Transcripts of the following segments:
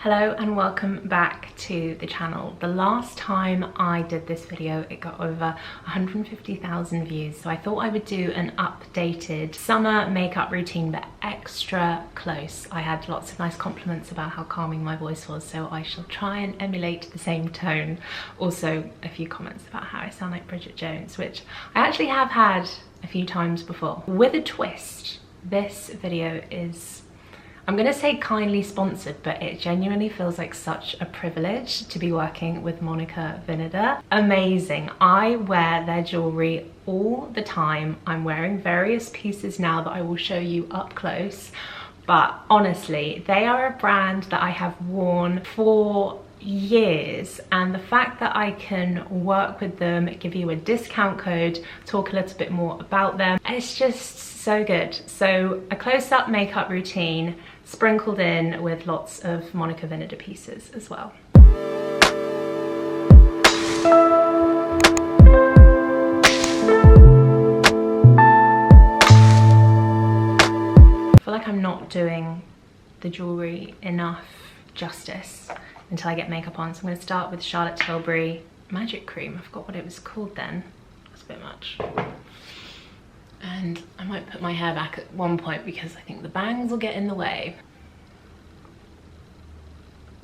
Hello and welcome back to the channel. The last time I did this video, it got over 150,000 views. So I thought I would do an updated summer makeup routine, but extra close. I had lots of nice compliments about how calming my voice was, so I shall try and emulate the same tone. Also, a few comments about how I sound like Bridget Jones, which I actually have had a few times before. With a twist, this video is, I'm gonna say kindly sponsored, but it genuinely feels like such a privilege to be working with Monica Vinader. Amazing. I wear their jewellery all the time. I'm wearing various pieces now that I will show you up close, but honestly, they are a brand that I have worn for years, and the fact that I can work with them, give you a discount code, talk a little bit more about them, it's just so good. So a close-up makeup routine sprinkled in with lots of Monica Vinader pieces as well. I feel like I'm not doing the jewellery enough justice until I get makeup on, so I'm going to start with Charlotte Tilbury Magic Cream. I forgot what it was called then. That's a bit much. And I might put my hair back at one point because I think the bangs will get in the way.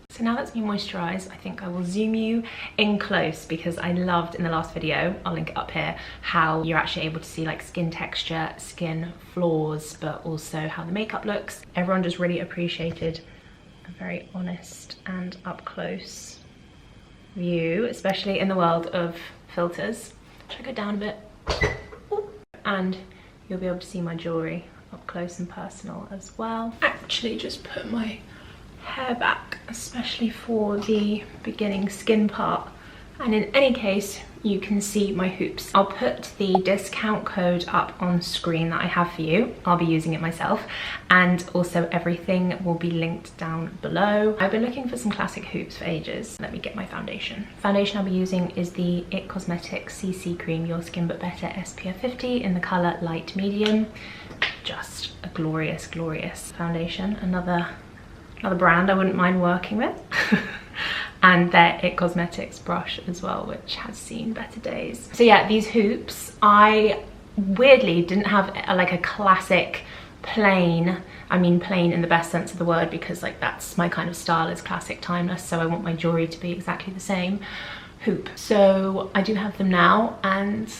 So now that's me moisturised, I think I will zoom you in close because I loved in the last video, I'll link it up here, how you're actually able to see like skin texture, skin flaws, but also how the makeup looks. Everyone just really appreciated a very honest and up close view, especially in the world of filters. Should I go down a bit? Ooh. And you'll be able to see my jewellery up close and personal as well. Actually just put my hair back, especially for the beginning skin part, and in any case you can see my hoops. I'll put the discount code up on screen that I have for you. I'll be using it myself, and also everything will be linked down below. I've been looking for some classic hoops for ages. Let me get my foundation. Foundation I'll be using is the It Cosmetics CC Cream Your Skin But Better SPF 50 in the colour light medium. Just a glorious, glorious foundation. Another brand I wouldn't mind working with. And their It Cosmetics brush as well, which has seen better days. So yeah, these hoops, I weirdly didn't have like a classic plain, I mean plain in the best sense of the word, because like that's my kind of style, is classic, timeless, so I want my jewellery to be exactly the same hoop. So I do have them now, and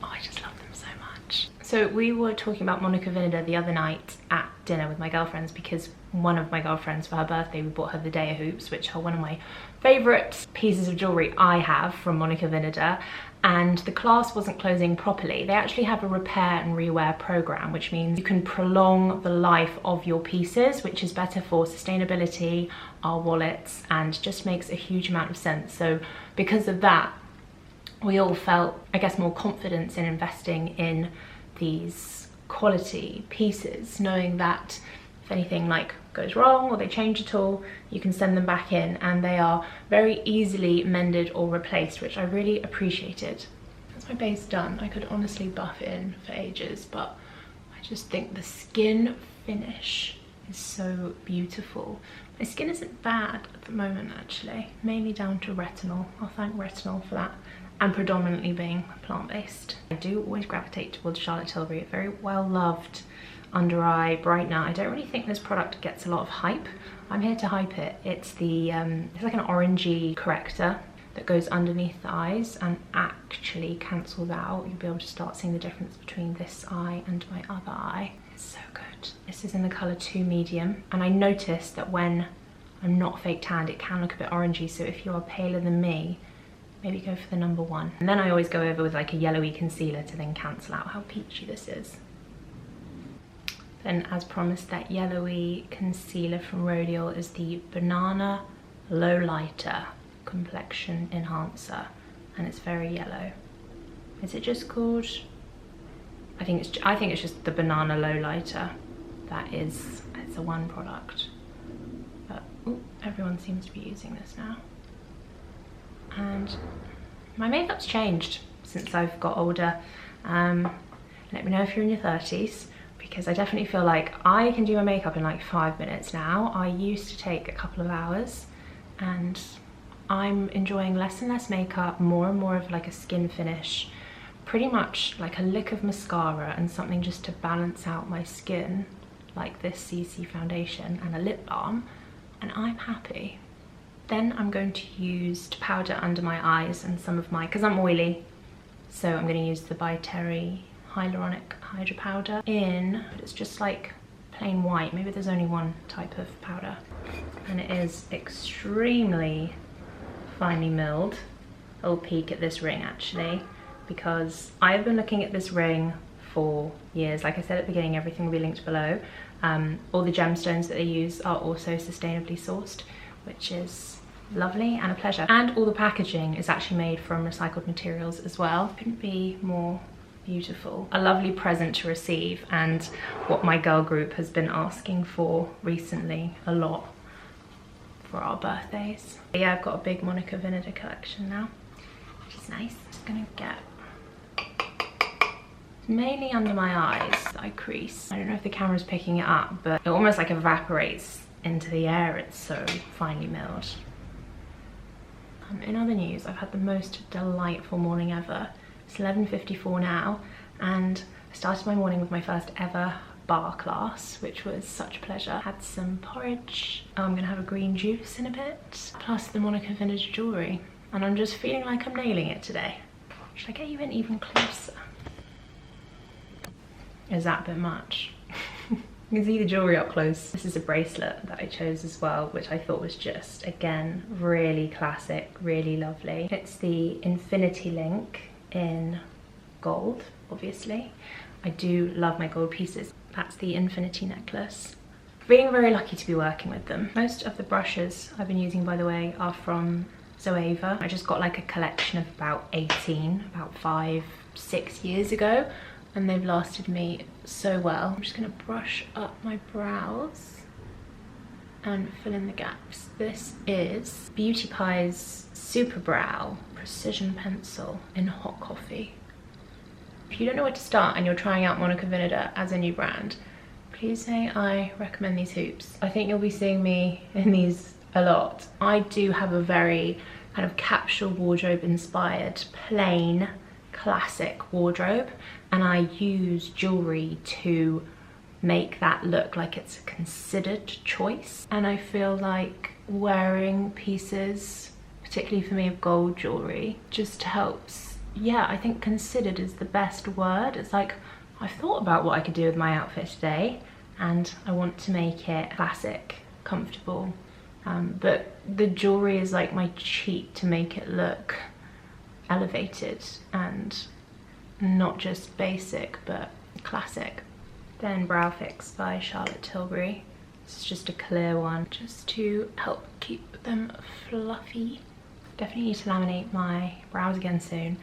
oh, I just love them so much. So we were talking about Monica Vinader the other night at dinner with my girlfriends, because one of my girlfriends, for her birthday, we bought her the Daya hoops, which are one of my favourite pieces of jewellery I have from Monica Vinader, and the class wasn't closing properly. They actually have a repair and rewear programme, which means you can prolong the life of your pieces, which is better for sustainability, our wallets, and just makes a huge amount of sense. So because of that, we all felt, I guess, more confidence in investing in these quality pieces, knowing that if anything like goes wrong or they change at all, you can send them back in, and they are very easily mended or replaced, which I really appreciated. That's my base done. I could honestly buff it in for ages, but I just think the skin finish is so beautiful. My skin isn't bad at the moment, actually, mainly down to retinol. I'll thank retinol for that, and predominantly being plant-based. I do always gravitate towards Charlotte Tilbury, a very well-loved under eye brightener. I don't really think this product gets a lot of hype. I'm here to hype it. It's the it's like an orangey corrector that goes underneath the eyes and actually cancels out. You'll be able to start seeing the difference between this eye and my other eye. It's so good. This is in the colour 2 medium, and I noticed that when I'm not fake tanned, it can look a bit orangey, so if you are paler than me, maybe go for the number 1. And then I always go over with like a yellowy concealer to then cancel out how peachy this is. Then, as promised, that yellowy concealer from Rodial is the Banana Low Lighter Complexion Enhancer, and it's very yellow. Is it just called? I think it's just the Banana Low Lighter. It's a one product, but ooh, everyone seems to be using this now. And my makeup's changed since I've got older. Let me know if you're in your 30s. because I definitely feel like I can do my makeup in like 5 minutes now. I used to take a couple of hours, and I'm enjoying less and less makeup, more and more of like a skin finish, pretty much like a lick of mascara and something just to balance out my skin, like this CC foundation and a lip balm, and I'm happy. Then I'm going to use powder under my eyes and some of my, because I'm oily, so I'm going to use the By Terry Hyaluronic Hydra Powder in, but it's just like plain white. Maybe there's only one type of powder, and it is extremely finely milled. I'll peek at this ring actually, because I've been looking at this ring for years. Like I said at the beginning, everything will be linked below. All the gemstones that they use are also sustainably sourced, which is lovely and a pleasure. And all the packaging is actually made from recycled materials as well. Couldn't be more beautiful. A lovely present to receive, and what my girl group has been asking for recently a lot for our birthdays. But yeah, I've got a big Monica Vinader collection now, which is nice. Just gonna get mainly under my eyes that I crease. I don't know if the camera's picking it up, but it almost like evaporates into the air. It's so finely milled. In other news, I've had the most delightful morning ever. It's 11:54 now, and I started my morning with my first ever bar class, which was such a pleasure. Had some porridge. I'm gonna have a green juice in a bit, plus the Monica Vinader jewellery, and I'm just feeling like I'm nailing it today. Should I get you in even closer? Is that a bit much? You can see the jewellery up close. This is a bracelet that I chose as well, which I thought was just, again, really classic, really lovely. It's the infinity link in gold, obviously. I do love my gold pieces. That's the infinity necklace. Feeling very lucky to be working with them. Most of the brushes I've been using, by the way, are from Zoeva. I just got like a collection of about 18, about 5-6 years ago, and they've lasted me so well. I'm just gonna brush up my brows and fill in the gaps. This is Beauty Pie's Super Brow Precision Pencil in Hot Coffee. If you don't know where to start and you're trying out Monica Vinader as a new brand, please say I recommend these hoops. I think you'll be seeing me in these a lot. I do have a very kind of capsule wardrobe inspired, plain, classic wardrobe, and I use jewellery to make that look like it's a considered choice. And I feel like wearing pieces, particularly for me of gold jewellery, just helps. Yeah, I think considered is the best word. It's like, I've thought about what I could do with my outfit today, and I want to make it classic, comfortable. But the jewellery is like my cheat to make it look elevated and not just basic, but classic. Then Brow Fix by Charlotte Tilbury. This is just a clear one, just to help keep them fluffy. Definitely need to laminate my brows again soon.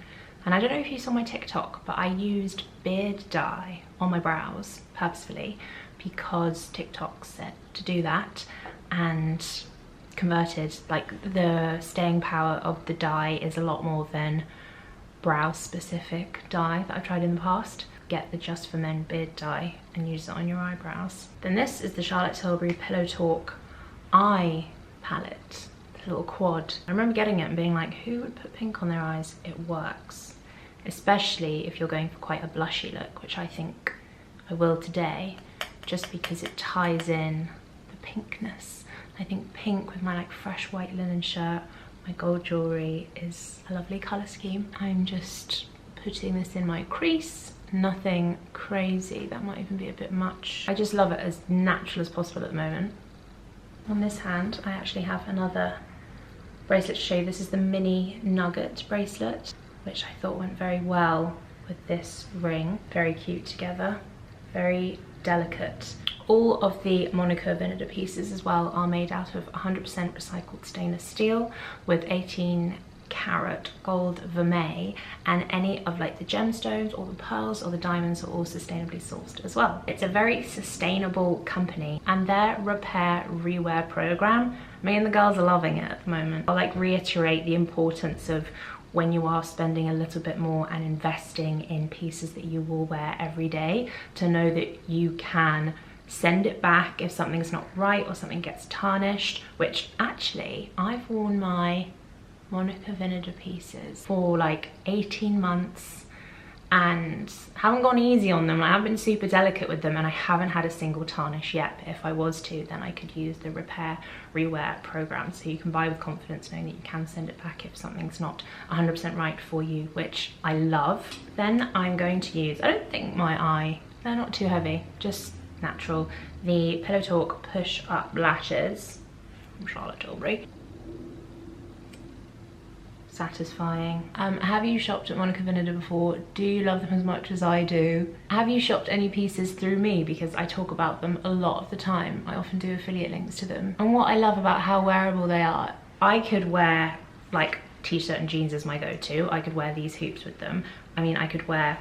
And I don't know if you saw my TikTok, but I used beard dye on my brows purposefully because TikTok said to do that, and converted, like, the staying power of the dye is a lot more than brow specific dye that I've tried in the past. Get the Just for Men beard dye and use it on your eyebrows. Then this is the Charlotte Tilbury Pillow Talk eye palette, the little quad. I remember getting it and being like, who would put pink on their eyes? It works, especially if you're going for quite a blushy look, which I think I will today, just because it ties in the pinkness. I think pink with my like fresh white linen shirt, my gold jewellery is a lovely colour scheme. I'm just putting this in my crease, nothing crazy, that might even be a bit much. I just love it as natural as possible at the moment. On this hand, I actually have another bracelet to show you. This is the mini Nugget bracelet, which I thought went very well with this ring. Very cute together, very delicate. All of the Monica Vinader pieces as well are made out of 100% recycled stainless steel with 18-karat gold vermeil, and any of like the gemstones or the pearls or the diamonds are all sustainably sourced as well. It's a very sustainable company, and their repair rewear program, me and the girls are loving it at the moment. I'll like reiterate the importance of when you are spending a little bit more and investing in pieces that you will wear every day, to know that you can send it back if something's not right or something gets tarnished, which actually I've worn my Monica Vinader pieces for like 18 months and haven't gone easy on them. Like, I've been super delicate with them and I haven't had a single tarnish yet. But if I was to, then I could use the repair rewear program, so you can buy with confidence knowing that you can send it back if something's not 100% right for you, which I love. Then I'm going to use, I don't think they're not too heavy, just natural, the Pillow Talk Push Up Lashes from Charlotte Tilbury. Satisfying. Have you shopped at Monica Vinader before? Do you love them as much as I do? Have you shopped any pieces through me? Because I talk about them a lot of the time. I often do affiliate links to them. And what I love about how wearable they are, I could wear like t-shirt and jeans as my go-to. I could wear these hoops with them. I mean, I could wear,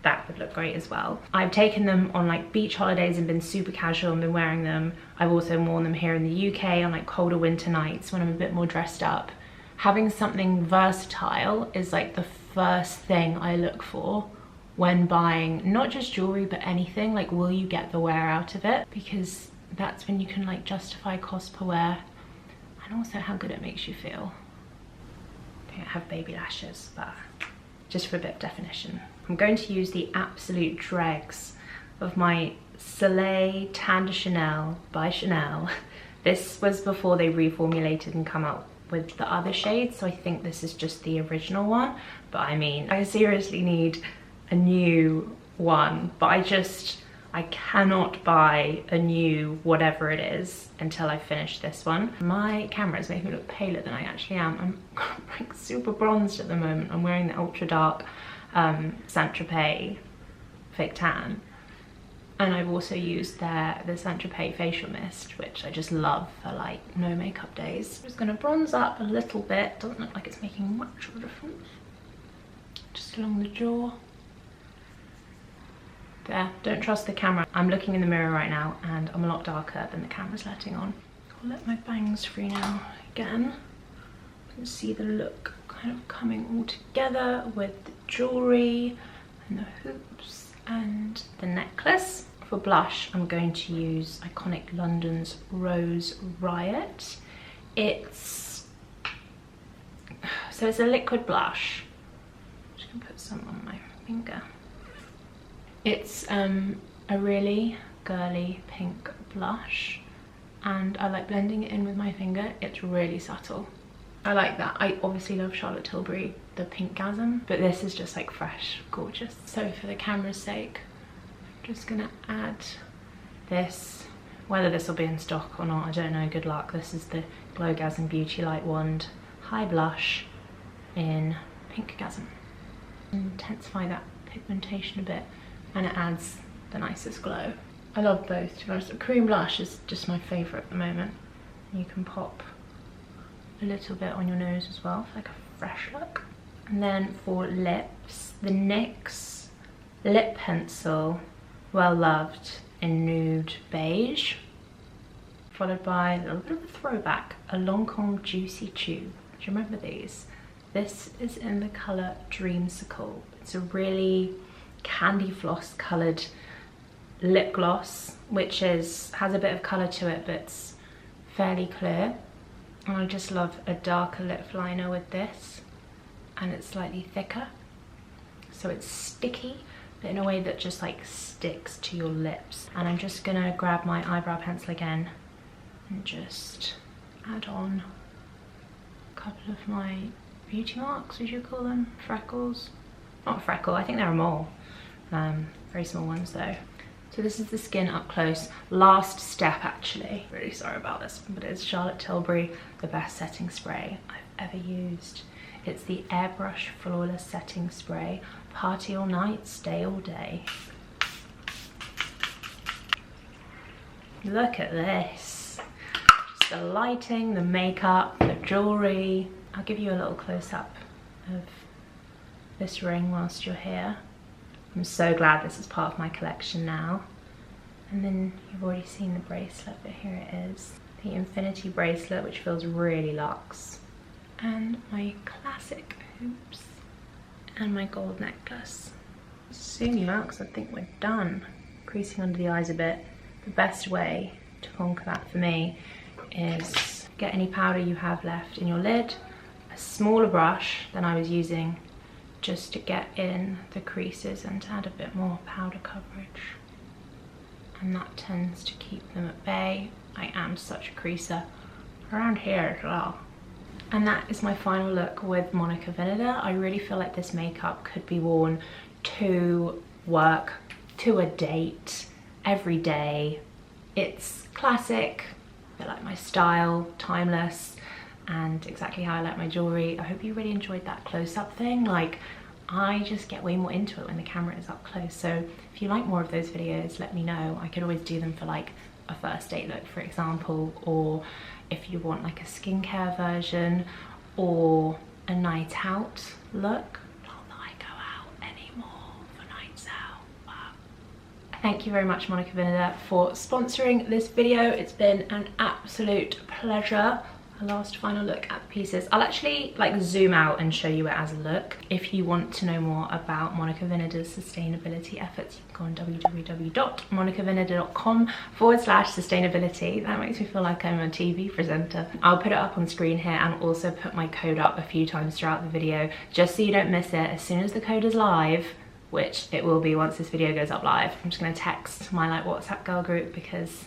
that would look great as well. I've taken them on like beach holidays and been super casual and been wearing them. I've also worn them here in the UK on like colder winter nights when I'm a bit more dressed up. Having something versatile is like the first thing I look for when buying not just jewelry but anything. Like, will you get the wear out of it? Because that's when you can like justify cost per wear, and also how good it makes you feel. I don't have baby lashes, but just for a bit of definition. I'm going to use the absolute dregs of my Soleil Tan de Chanel by Chanel. This was before they reformulated and come out with the other shades, so I think this is just the original one. But I mean, I seriously need a new one, but I cannot buy a new whatever it is until I finish this one. My camera is making me look paler than I actually am. I'm like super bronzed at the moment. I'm wearing the ultra dark Saint-Tropez fake tan, and I've also used the Saint-Tropez facial mist, which I just love for like no makeup days. I'm just gonna bronze up a little bit. Doesn't look like it's making much of a difference. Just along the jaw. There, don't trust the camera. I'm looking in the mirror right now and I'm a lot darker than the camera's letting on. I'll let my bangs free now again. You can see the look kind of coming all together with the jewelry and the hoops and the necklace. For blush, I'm going to use Iconic London's Rose Riot. It's a liquid blush. I'm just gonna put some on my finger. It's a really girly pink blush, and I like blending it in with my finger. It's really subtle. I like that. I obviously love Charlotte Tilbury, the Pinkgasm, but this is just like fresh, gorgeous. So for the camera's sake, I'm just gonna add this. Whether this will be in stock or not, I don't know, good luck. This is the Glowgasm Beauty Light Wand High Blush in Pinkgasm. Intensify that pigmentation a bit, and it adds the nicest glow. I love both, to be honest. The cream blush is just my favourite at the moment. You can pop a little bit on your nose as well for like a fresh look. And then for lips, the NYX lip pencil, Well Loved in Nude Beige, followed by a little bit of a throwback, a Lancome Juicy Tube. Do you remember these? This is in the colour Dreamsicle. It's a really candy floss coloured lip gloss, which has a bit of colour to it, but it's fairly clear. And I just love a darker lip liner with this, and it's slightly thicker, so it's sticky, but in a way that just like sticks to your lips. And I'm just gonna grab my eyebrow pencil again and just add on a couple of my beauty marks, would you call them? Freckles? Not a freckle, I think they're a mole. Very small ones though. So this is the skin up close. Last step actually. Really sorry about this, but it's Charlotte Tilbury, the best setting spray I've ever used. It's the Airbrush Flawless Setting Spray. Party all night, stay all day. Look at this. Just the lighting, the makeup, the jewelry. I'll give you a little close-up of this ring whilst you're here. I'm so glad this is part of my collection now. And then you've already seen the bracelet, but here it is. The Infinity bracelet, which feels really luxe. and my classic hoops and my gold necklace. Zoom you out because I think we're done. Creasing under the eyes a bit. The best way to conquer that for me is get any powder you have left in your lid, a smaller brush than I was using, just to get in the creases and to add a bit more powder coverage. And that tends to keep them at bay. I am such a creaser around here as well. And that is my final look with Monica Vinader. I really feel like this makeup could be worn to work, to a date, every day. It's classic, a bit like my style, timeless, and exactly how I like my jewellery. I hope you really enjoyed that close-up thing. Like, I just get way more into it when the camera is up close. So if you like more of those videos, let me know. I could always do them for like a first date look, for example, or if you want like a skincare version or a night out look. Not that I go out anymore for nights out, but thank you very much, Monica Vinader, for sponsoring this video. It's been an absolute pleasure. A last final look at the pieces. I'll actually like zoom out and show you it as a look. If you want to know more about Monica Vinader's sustainability efforts, you can go on www.monicavinader.com/sustainability. That makes me feel like I'm a TV presenter. I'll put it up on screen here and also put my code up a few times throughout the video, just so you don't miss it. As soon as the code is live, which it will be once this video goes up live, I'm just gonna text my like WhatsApp girl group because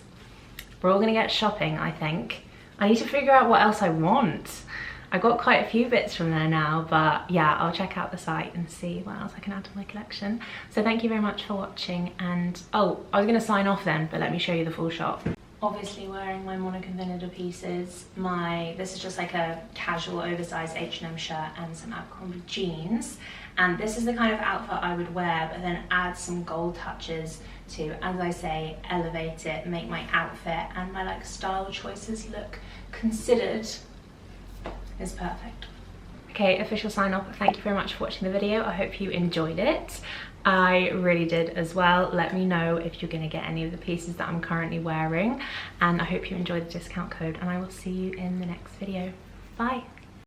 we're all gonna get shopping, I think. I need to figure out what else I want. I got quite a few bits from there now, but yeah, I'll check out the site and see what else I can add to my collection. So thank you very much for watching, and oh, I was gonna sign off then, but let me show you the full shot. Obviously wearing my Monica Vinader pieces, this is just like a casual oversized H&M shirt and some Abercrombie jeans. And this is the kind of outfit I would wear, but then add some gold touches to, as I say, elevate it, make my outfit and my like style choices look considered. Is perfect. Okay, official sign off. Thank you very much for watching the video. I hope you enjoyed it. I really did as well. Let me know if you're gonna get any of the pieces that I'm currently wearing, and I hope you enjoyed the discount code, and I will see you in the next video. Bye.